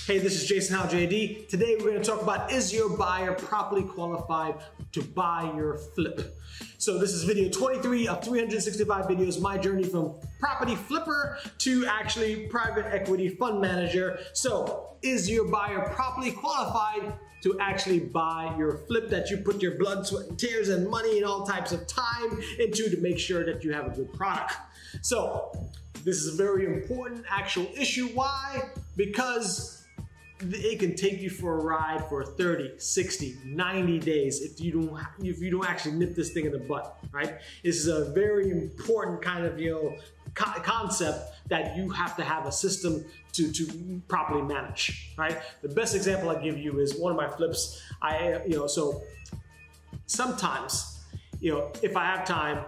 Hey, this is Jason Howell, JD. Today we're going to talk about, is your buyer properly qualified to buy your flip? So this is video 23 of 365 videos, my journey from property flipper to actually private equity fund manager. So is your buyer properly qualified to actually buy your flip that you put your blood, sweat, and tears and money and all types of time into to make sure that you have a good product? So this is a very important actual issue. Why? Because it can take you for a ride for 30, 60, 90 days if you don't actually nip this thing in the butt, right? This is a very important kind of, concept that you have to have a system to properly manage, right? The best example I give you is one of my flips. So sometimes, if I have time,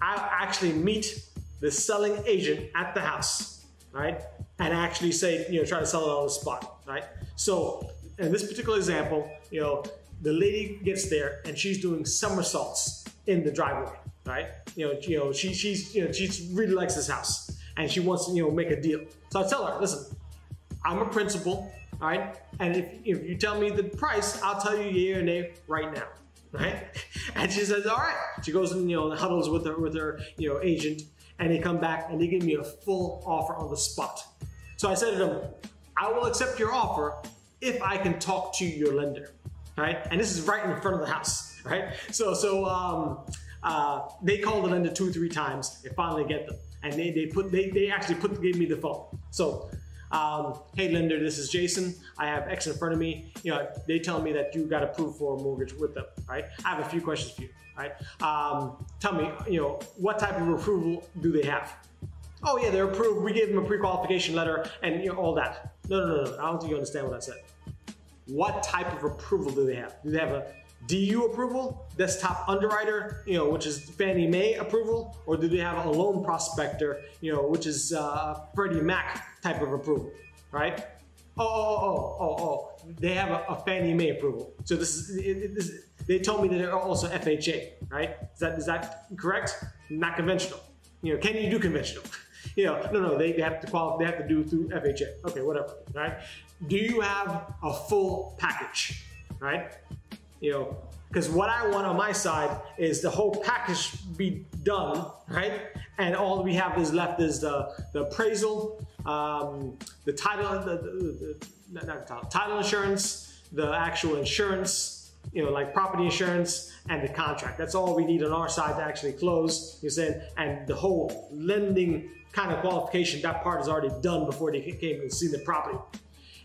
I actually meet the selling agent at the house, right? And actually say, try to sell it on the spot, right? So in this particular example, the lady gets there and she's doing somersaults in the driveway, right? She really likes this house and she wants to, make a deal. So I tell her, listen, I'm a principal, right? And if you tell me the price, I'll tell you yay or nay right now, right? And she says, all right. She goes and, huddles with her agent, and they come back and they give me a full offer on the spot. So I said to them, I will accept your offer if I can talk to your lender, right? And this is right in front of the house, right? So they called the lender 2 or 3 times and finally get them. And they actually gave me the phone. So, hey lender, this is Jason. I have X in front of me. They tell me that you got approved for a mortgage with them, right? I have a few questions for you, right? Tell me, what type of approval do they have? Oh yeah, they're approved. We gave them a pre-qualification letter and all that. No. I don't think you understand what I said. What type of approval do they have? Do they have a DU approval, desktop underwriter, which is Fannie Mae approval, or do they have a loan prospector, which is Freddie Mac type of approval, right? They have a Fannie Mae approval. So they told me that they're also FHA, right? Is that correct? Not conventional. Can you do conventional? No, they have to qualify. They have to do through FHA. Okay, whatever, right? Do you have a full package, right? Because what I want on my side is the whole package be done, right? And all we have is left is the appraisal, the title, title insurance, the actual insurance, like property insurance, and the contract. That's all we need on our side to actually close. You said, and the whole lending kind of qualification, that part is already done before they came and seen the property.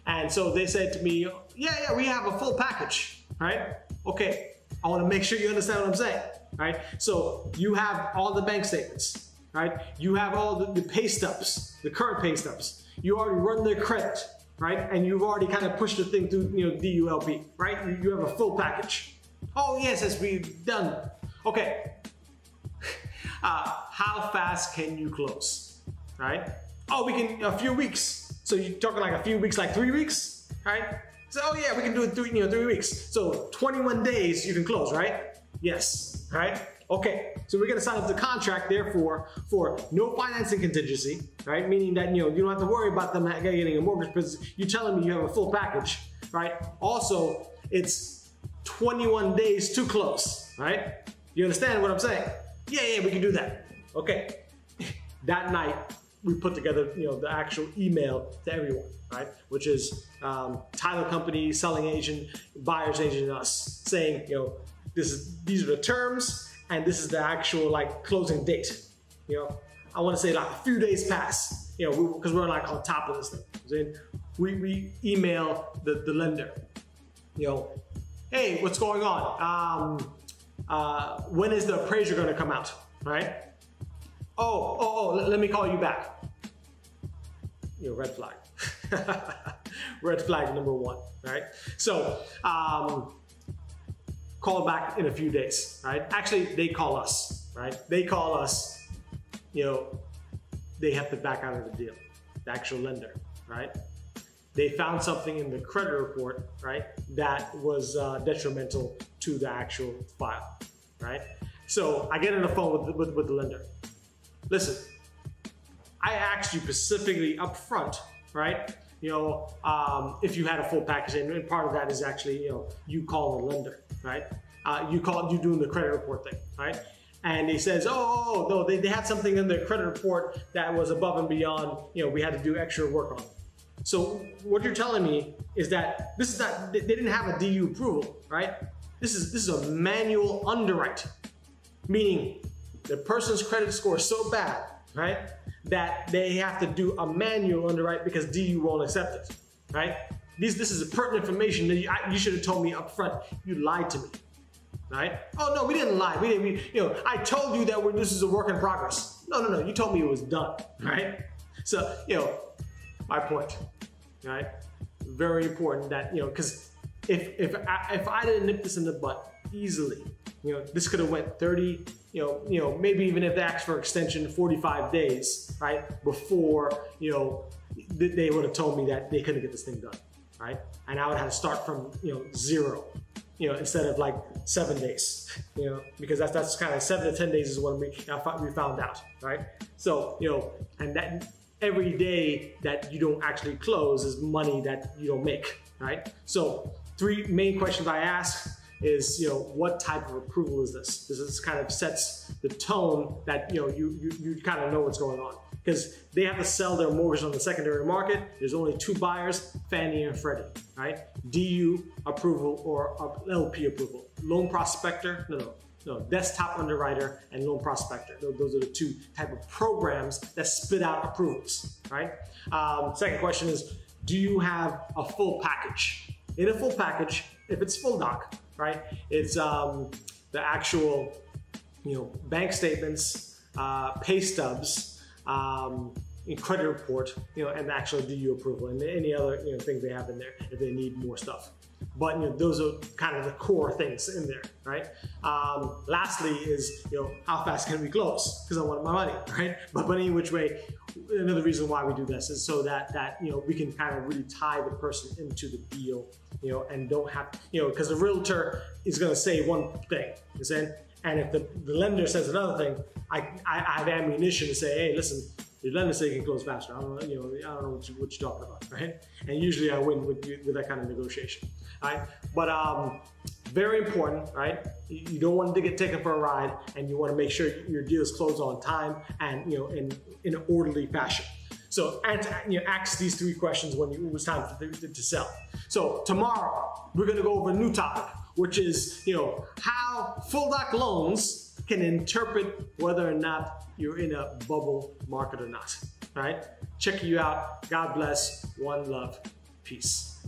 And so they said to me, yeah, we have a full package, right? Okay, I want to make sure you understand what I'm saying, right? So you have all the bank statements, right? You have all the pay stubs, the current pay stubs. You already run their credit, right? And you've already kind of pushed the thing through, DULP, right? You have a full package. Oh yes, we've done. Okay. How fast can you close, right? Oh, we can, a few weeks. So you're talking like a few weeks, like 3 weeks, right? So, oh yeah, we can do it 3 weeks. So 21 days you can close, right? Yes, right? Okay, so we're gonna sign up the contract, therefore, for no financing contingency, right? Meaning that, you don't have to worry about them getting a mortgage because you're telling me you have a full package, right? Also, it's 21 days to close, right? You understand what I'm saying? Yeah, we can do that. Okay, that night, we put together, the actual email to everyone, right? Which is title company, selling agent, buyer's agent, and us saying, these are the terms, and this is the actual closing date. I want to say like a few days pass, because we're like on top of this thing. Then we email the lender, hey, what's going on? When is the appraiser going to come out, right? Let me call you back. Red flag. Red flag number 1, right? So, call back in a few days, right? Actually, they call us, right? They call us, they have to back out of the deal, the actual lender, right? They found something in the credit report, right, that was detrimental to the actual file, right? So I get on the phone with the lender. Listen, I asked you specifically up front, right, if you had a full package, and part of that is actually, you call the lender, right? You doing the credit report thing, right? And he says, oh, no, they had something in their credit report that was above and beyond, we had to do extra work on. So what you're telling me is that this is not, they didn't have a DU approval, right? This is a manual underwrite, meaning the person's credit score is so bad, right, that they have to do a manual underwrite because DU won't accept it, right? This is pertinent information that you should have told me up front. You lied to me, right? Oh no, we didn't lie. I told you that this is a work in progress. No, you told me it was done, right? So, my point, right? Very important that, because if I didn't nip this in the butt easily, this could have went 30, maybe even if they asked for extension, 45 days, right? Before, they would have told me that they couldn't get this thing done, right? And I would have to start from, 0, instead of like 7 days, because that's kind of 7 to 10 days is when we found out, right? So, and that every day that you don't actually close is money that you don't make, right? So 3 main questions I ask is, what type of approval is this? This kind of sets the tone that, you kind of know what's going on. Because they have to sell their mortgage on the secondary market. There's only 2 buyers, Fannie and Freddie, right? DU approval or LP approval. Loan prospector, no, desktop underwriter and loan prospector. Those are the 2 type of programs that spit out approvals, right? Second question is, do you have a full package? In a full package, if it's full doc, right? It's the actual, bank statements, pay stubs, credit report, and the actual DU approval, and any other things they have in there if they need more stuff. But those are kind of the core things in there, right? Lastly is how fast can we close? Because I want my money, right? But any which way, another reason why we do this is so that we can kind of really tie the person into the deal, and don't have because the realtor is going to say one thing, and if the lender says another thing, I have ammunition to say, hey, listen, the lender says you can close faster. I don't know what you're talking about, right? And usually I win with that kind of negotiation, right? But very important, right? You don't want to get taken for a ride, and you want to make sure your deal is closed on time and in an orderly fashion. So ask these 3 questions when it was time to sell. So tomorrow we're going to go over a new topic, which is how full doc loans can interpret whether or not you're in a bubble market or not. All right? Check you out. God bless. One love. Peace.